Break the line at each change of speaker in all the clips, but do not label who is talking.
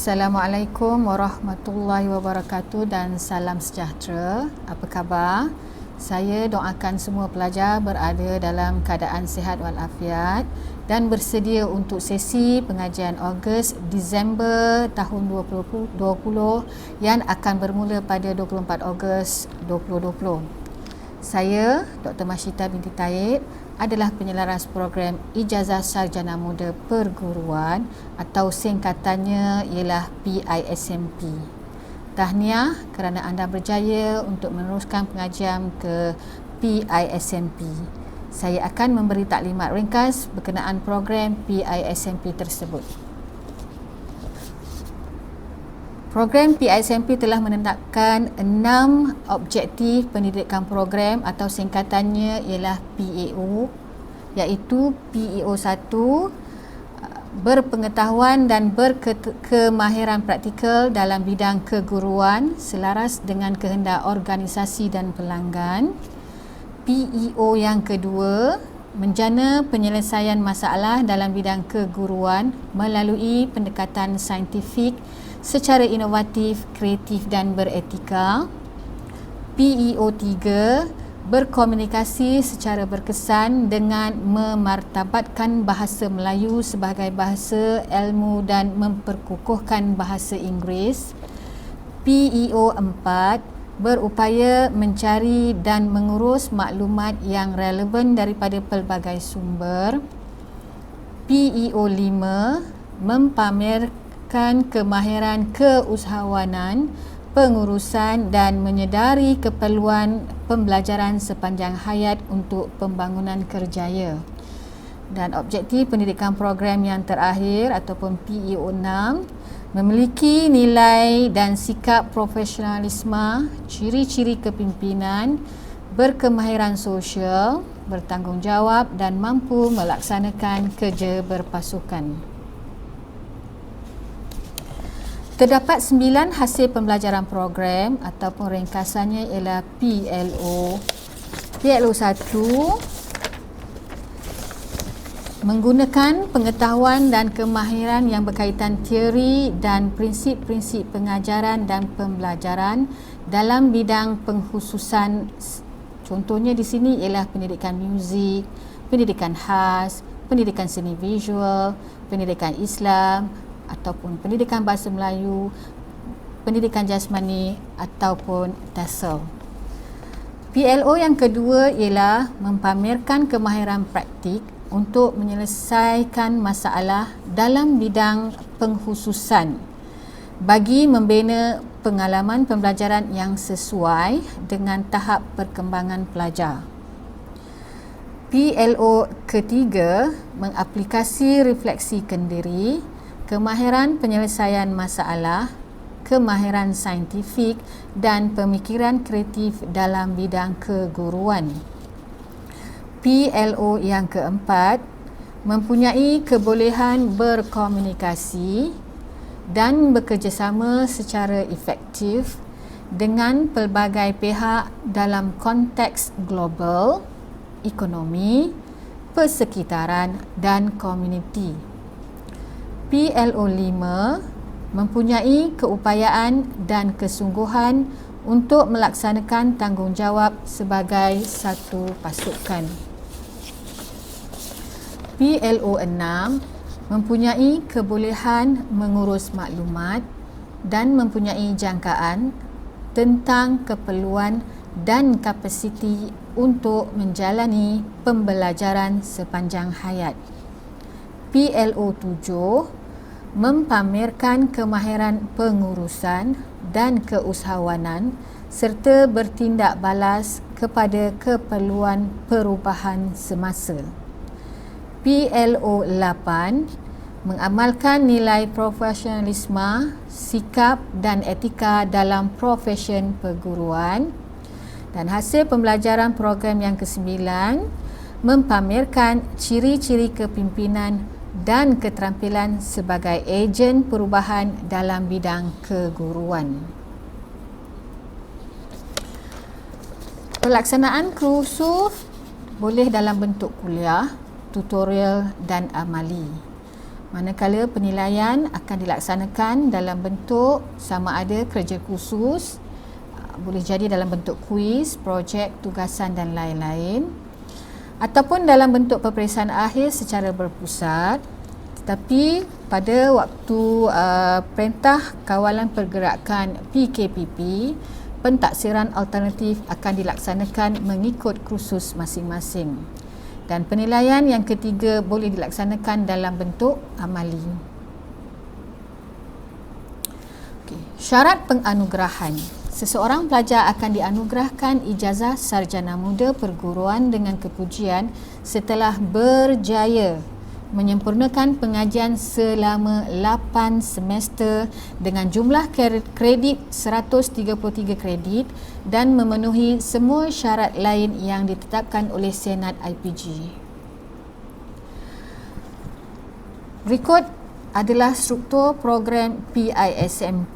Assalamualaikum warahmatullahi wabarakatuh dan salam sejahtera. Apa khabar? Saya doakan semua pelajar berada dalam keadaan sihat walafiat dan bersedia untuk sesi pengajian Ogos Disember tahun 2020 yang akan bermula pada 24 Ogos 2020. Saya, Dr. Masyita binti Taib, adalah penyelaras program Ijazah Sarjana Muda Perguruan atau singkatannya ialah PISMP. Tahniah kerana anda berjaya untuk meneruskan pengajian ke PISMP. Saya akan memberi taklimat ringkas berkenaan program PISMP tersebut. Program PISMP telah menetapkan 6 objektif pendidikan program atau singkatannya ialah PEO, iaitu PEO 1, berpengetahuan dan berkemahiran praktikal dalam bidang keguruan selaras dengan kehendak organisasi dan pelanggan. PEO yang kedua, menjana penyelesaian masalah dalam bidang keguruan melalui pendekatan saintifik secara inovatif, kreatif dan beretika. PEO 3, berkomunikasi secara berkesan dengan memartabatkan bahasa Melayu sebagai bahasa ilmu dan memperkukuhkan bahasa Inggeris. PEO 4, berupaya mencari dan mengurus maklumat yang relevan daripada pelbagai sumber. PEO 5, mempamerkan kemahiran keusahawanan, pengurusan dan menyedari keperluan pembelajaran sepanjang hayat untuk pembangunan kerjaya. Dan objektif pendidikan program yang terakhir ataupun PEO 6, memiliki nilai dan sikap profesionalisme, ciri-ciri kepimpinan, berkemahiran sosial, bertanggungjawab dan mampu melaksanakan kerja berpasukan. Terdapat 9 hasil pembelajaran program ataupun ringkasannya ialah PLO. PLO 1 menggunakan pengetahuan dan kemahiran yang berkaitan teori dan prinsip-prinsip pengajaran dan pembelajaran dalam bidang pengkhususan. Contohnya di sini ialah pendidikan muzik, pendidikan khas, pendidikan seni visual, pendidikan Islam ataupun pendidikan bahasa Melayu, pendidikan jasmani ataupun TESOL. PLO yang kedua ialah mempamerkan kemahiran praktik untuk menyelesaikan masalah dalam bidang pengkhususan bagi membina pengalaman pembelajaran yang sesuai dengan tahap perkembangan pelajar. PLO ketiga, mengaplikasi refleksikan diri, kemahiran penyelesaian masalah, kemahiran saintifik dan pemikiran kreatif dalam bidang keguruan. PLO yang keempat, mempunyai kebolehan berkomunikasi dan bekerjasama secara efektif dengan pelbagai pihak dalam konteks global, ekonomi, persekitaran dan komuniti. PLO 5, mempunyai keupayaan dan kesungguhan untuk melaksanakan tanggungjawab sebagai satu pasukan. PLO 6, mempunyai kebolehan mengurus maklumat dan mempunyai jangkaan tentang keperluan dan kapasiti untuk menjalani pembelajaran sepanjang hayat. PLO 7, mempamerkan kemahiran pengurusan dan keusahawanan serta bertindak balas kepada keperluan perubahan semasa. PLO 8, mengamalkan nilai profesionalisme, sikap dan etika dalam profesyen perguruan. Dan hasil pembelajaran program yang ke-9, mempamerkan ciri-ciri kepimpinan dan keterampilan sebagai ejen perubahan dalam bidang keguruan. Pelaksanaan kursus boleh dalam bentuk kuliah, tutorial dan amali. Manakala penilaian akan dilaksanakan dalam bentuk sama ada kerja khusus, boleh jadi dalam bentuk kuis, projek, tugasan dan lain-lain, ataupun dalam bentuk peperiksaan akhir secara berpusat. Tetapi pada waktu Perintah Kawalan Pergerakan PKPP, pentaksiran alternatif akan dilaksanakan mengikut kursus masing-masing. Dan penilaian yang ketiga boleh dilaksanakan dalam bentuk amali. Syarat penganugerahan. Seseorang pelajar akan dianugerahkan ijazah sarjana muda perguruan dengan kepujian setelah berjaya menyempurnakan pengajian selama 8 semester dengan jumlah kredit 133 kredit dan memenuhi semua syarat lain yang ditetapkan oleh Senat IPG. Berikut adalah struktur program PISMP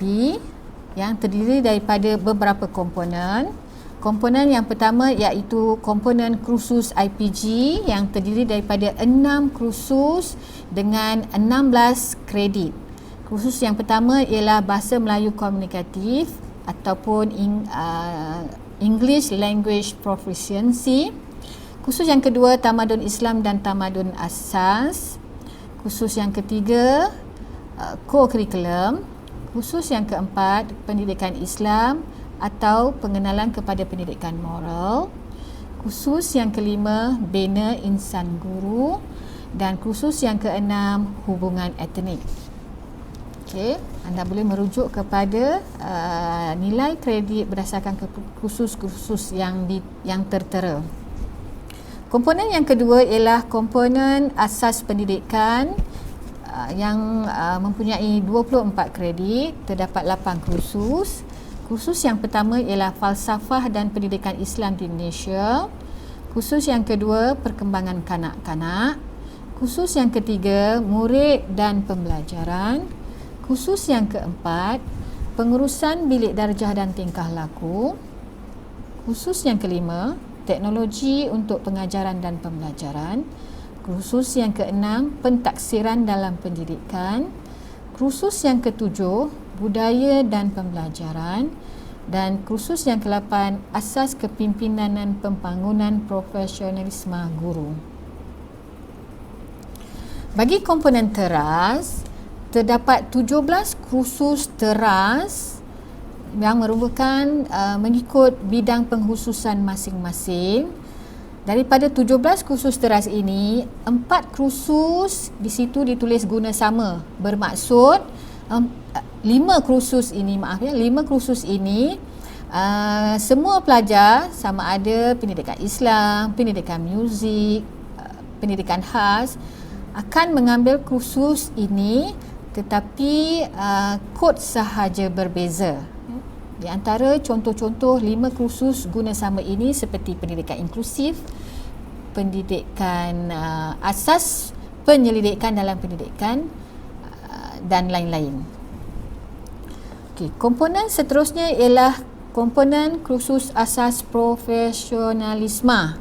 yang terdiri daripada beberapa komponen. Komponen yang pertama iaitu komponen kursus IPG yang terdiri daripada 6 kursus dengan 16 kredit. Kursus yang pertama ialah Bahasa Melayu Komunikatif ataupun English Language Proficiency. Kursus yang kedua Tamadun Islam dan Tamadun Asas. Kursus yang ketiga Co-Curriculum. Kursus yang keempat Pendidikan Islam atau pengenalan kepada pendidikan moral. Kursus yang kelima Bina Insan Guru dan kursus yang keenam hubungan etnik. Okey, anda boleh merujuk kepada nilai kredit berdasarkan kursus-kursus yang tertera. Komponen yang kedua ialah komponen asas pendidikan yang mempunyai 24 kredit, terdapat 8 kursus. Kursus yang pertama ialah Falsafah dan Pendidikan Islam di Indonesia. Kursus yang kedua Perkembangan Kanak-kanak. Kursus yang ketiga Murid dan Pembelajaran. Kursus yang keempat Pengurusan Bilik Darjah dan Tingkah Laku. Kursus yang kelima Teknologi untuk Pengajaran dan Pembelajaran. Kursus yang keenam Pentaksiran dalam Pendidikan. Kursus yang ketujuh Budaya dan Pembelajaran. Dan kursus yang ke-8 Asas Kepimpinan dan Pembangunan Profesionalisme Guru. Bagi komponen teras, terdapat 17 kursus teras yang merupakan mengikut bidang pengkhususan masing-masing. Daripada 17 kursus teras ini, 4 kursus di situ ditulis guna sama. Bermaksud 5 kursus ini semua pelajar sama ada pendidikan Islam, pendidikan muzik, pendidikan khas akan mengambil kursus ini, tetapi kod sahaja berbeza. Di antara contoh-contoh 5 kursus guna sama ini seperti pendidikan inklusif, pendidikan asas penyelidikan dalam pendidikan dan lain-lain. Okey, komponen seterusnya ialah komponen kursus asas profesionalisme.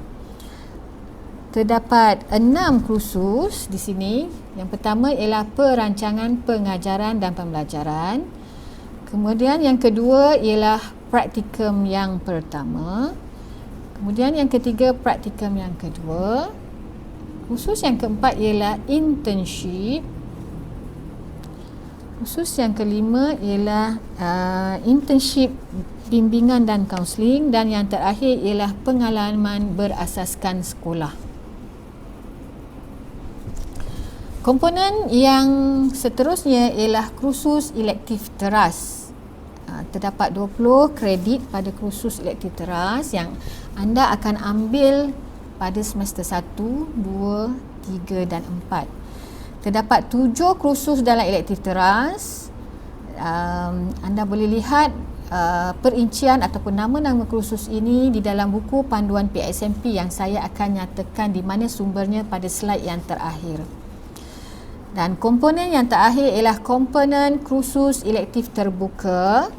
Terdapat 6 kursus di sini. Yang pertama ialah perancangan pengajaran dan pembelajaran. Kemudian yang kedua ialah praktikum yang pertama. Kemudian yang ketiga praktikum yang kedua. Kursus yang keempat ialah internship. Kursus yang kelima ialah internship bimbingan dan kaunseling, dan yang terakhir ialah pengalaman berasaskan sekolah. Komponen yang seterusnya ialah kursus elektif teras. Terdapat 20 kredit pada kursus elektif teras yang anda akan ambil pada semester 1, 2, 3 dan 4. Terdapat 7 kursus dalam elektif teras. Anda boleh lihat perincian ataupun nama-nama kursus ini di dalam buku panduan PISMP yang saya akan nyatakan di mana sumbernya pada slide yang terakhir. Dan komponen yang terakhir ialah komponen kursus elektif terbuka.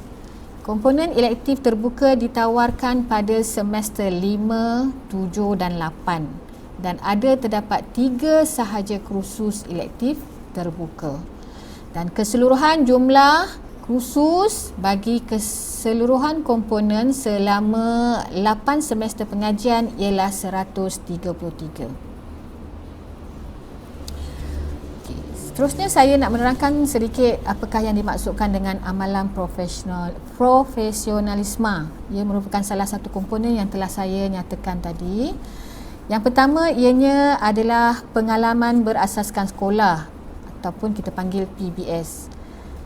Komponen elektif terbuka ditawarkan pada semester 5, 7 dan 8. Dan terdapat 3 sahaja kursus elektif terbuka. Dan keseluruhan jumlah kursus bagi keseluruhan komponen selama 8 semester pengajian ialah 133. Seterusnya saya nak menerangkan sedikit apakah yang dimaksudkan dengan amalan profesionalisme. Ia merupakan salah satu komponen yang telah saya nyatakan tadi. Yang pertama ianya adalah pengalaman berasaskan sekolah ataupun kita panggil PBS.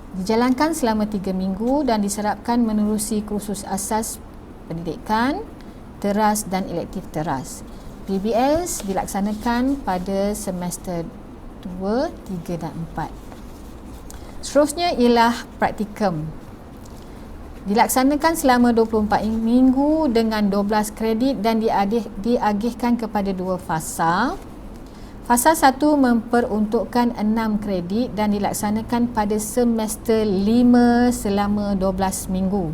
Dijalankan selama 3 minggu dan diserapkan menerusi kursus asas pendidikan, teras dan elektif teras. PBS dilaksanakan pada semester 2, 3 dan 4. Seterusnya ialah praktikum. Dilaksanakan selama 24 minggu dengan 12 kredit dan diagihkan kepada 2 fasa. Fasa 1 memperuntukkan 6 kredit dan dilaksanakan pada semester 5 selama 12 minggu.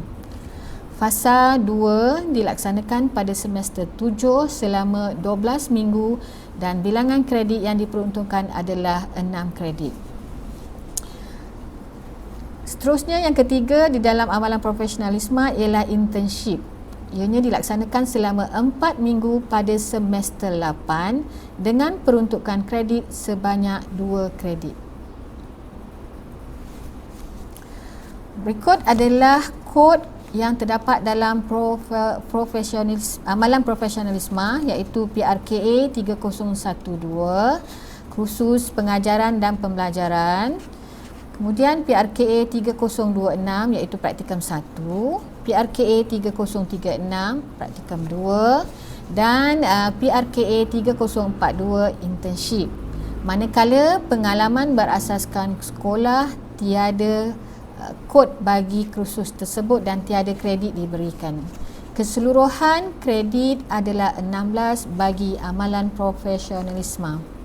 Fasa 2 dilaksanakan pada semester 7 selama 12 minggu dan bilangan kredit yang diperuntukkan adalah 6 kredit. Seterusnya yang ketiga di dalam amalan profesionalisme ialah internship. Ianya dilaksanakan selama 4 minggu pada semester 8 dengan peruntukan kredit sebanyak 2 kredit. Berikut adalah kod yang terdapat dalam amalan profesionalisme iaitu PRKA 3012, kursus pengajaran dan pembelajaran. Kemudian PRKA 3026 iaitu praktikum 1, PRKA 3036 praktikum 2 dan PRKA 3042 internship. Manakala pengalaman berasaskan sekolah tiada kod bagi kursus tersebut dan tiada kredit diberikan. Keseluruhan kredit adalah 16 bagi amalan profesionalisme.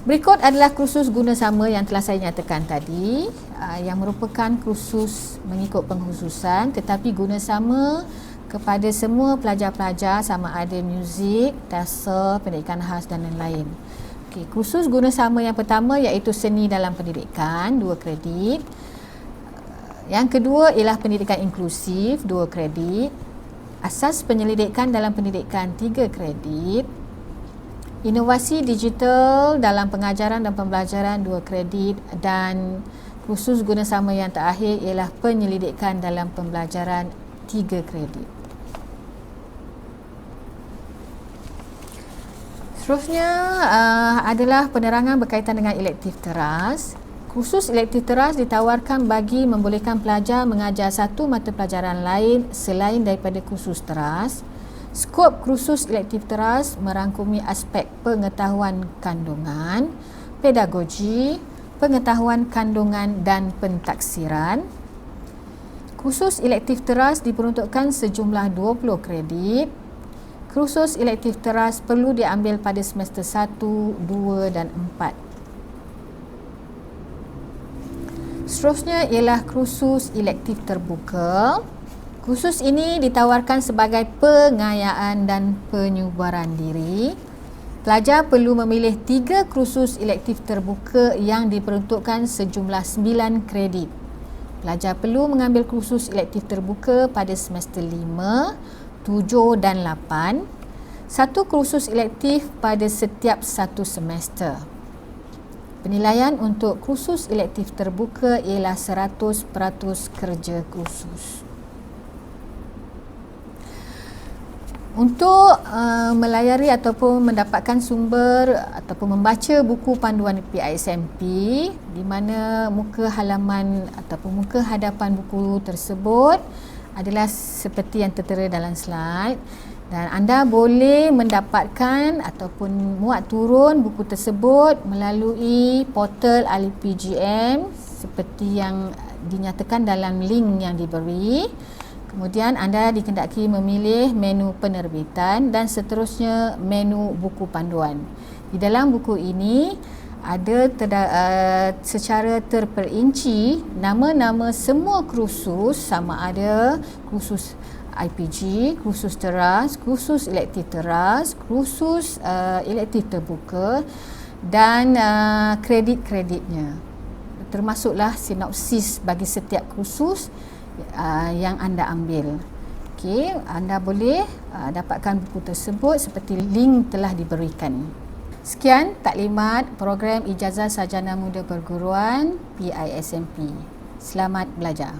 Berikut adalah kursus guna sama yang telah saya nyatakan tadi, yang merupakan kursus mengikut pengkhususan tetapi guna sama kepada semua pelajar-pelajar sama ada muzik, tasawuf, pendidikan khas dan lain-lain. Okey, kursus guna sama yang pertama iaitu seni dalam pendidikan 2 kredit. Yang kedua ialah pendidikan inklusif 2 kredit. Asas penyelidikan dalam pendidikan 3 kredit. Inovasi digital dalam pengajaran dan pembelajaran 2 kredit dan kursus guna sama yang terakhir ialah penyelidikan dalam pembelajaran 3 kredit. Seterusnya adalah penerangan berkaitan dengan elektif teras. Kursus elektif teras ditawarkan bagi membolehkan pelajar mengajar satu mata pelajaran lain selain daripada kursus teras. Skop kursus elektif teras merangkumi aspek pengetahuan kandungan, pedagogi, pengetahuan kandungan dan pentaksiran. Kursus elektif teras diperuntukkan sejumlah 20 kredit. Kursus elektif teras perlu diambil pada semester 1, 2 dan 4. Seterusnya ialah kursus elektif terbuka. Kursus ini ditawarkan sebagai pengayaan dan penyubaran diri. Pelajar perlu memilih 3 kursus elektif terbuka yang diperuntukkan sejumlah 9 kredit. Pelajar perlu mengambil kursus elektif terbuka pada semester 5, 7 dan 8, satu kursus elektif pada setiap satu semester. Penilaian untuk kursus elektif terbuka ialah 100% kerja kursus. Untuk melayari ataupun mendapatkan sumber ataupun membaca buku panduan PISMP di mana muka halaman ataupun muka hadapan buku tersebut adalah seperti yang tertera dalam slide dan anda boleh mendapatkan ataupun muat turun buku tersebut melalui portal ahli PGM seperti yang dinyatakan dalam link yang diberi. Kemudian anda dikehendaki memilih menu penerbitan dan seterusnya menu buku panduan. Di dalam buku ini ada secara terperinci nama-nama semua kursus sama ada kursus IPG, kursus teras, kursus elektif teras, kursus elektif terbuka dan kredit-kreditnya, termasuklah sinopsis bagi setiap kursus yang anda ambil. Okey, anda boleh dapatkan buku tersebut seperti link telah diberikan. Sekian taklimat program Ijazah Sarjana Muda Perguruan PISMP. Selamat belajar.